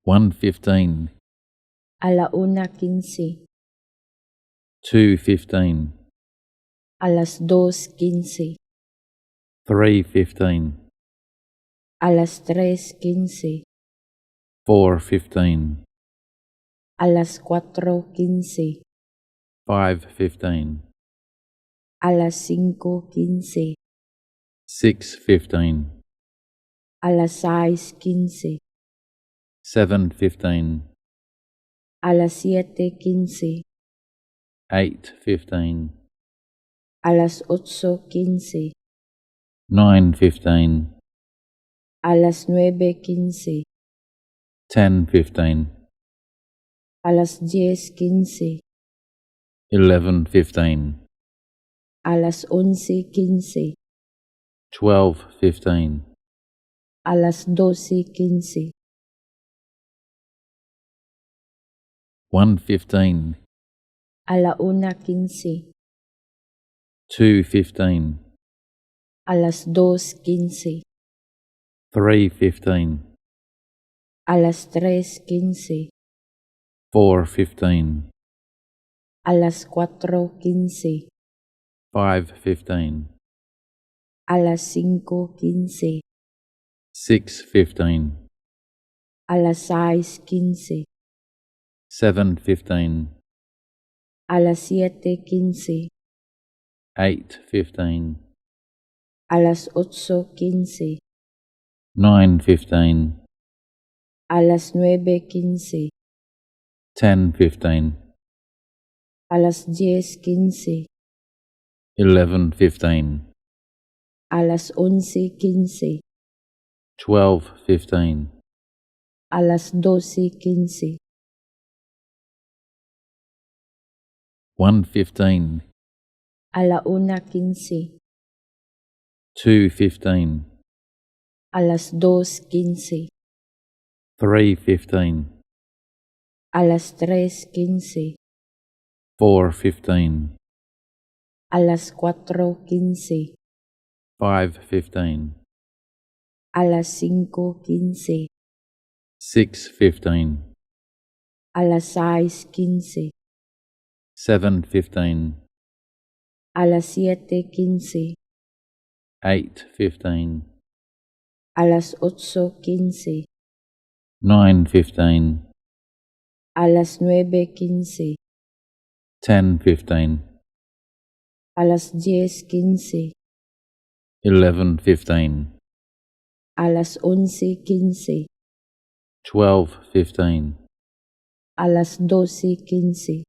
1:15, 1:15, 2:15, 2:15, 3:15, 3:15, 4:15, 4:15, 5:15, 5:15, 6:15, 6:15, 7:15, 7:15, 8:15, 8:15, 9:15, 9:15, 10:15, 10:15, 11:15, 11:15, 12:15, 12:15, 1:15, 1:15, 2:15, 2:15, 3:15, 3:15, 4:15, 4:15, 5:15, 5:15, 6:15, 6:15, 7:15, 7:15, 8:15, 8:15, 9:15, 9:15, 10:15, 10:15, 11:15, 11:15, 12:15, 12:15, 1:15, 1:15, 2:15, 2:15, 3:15, 3:15, 4:15, 4:15, 5:15, 5:15, 6:15, 6:15, 7:15, 7:15, 8:15, 8:15, 9:15, 9:15, 10:15, 10:15, 11:15, 11:15, 12:15, 12:15,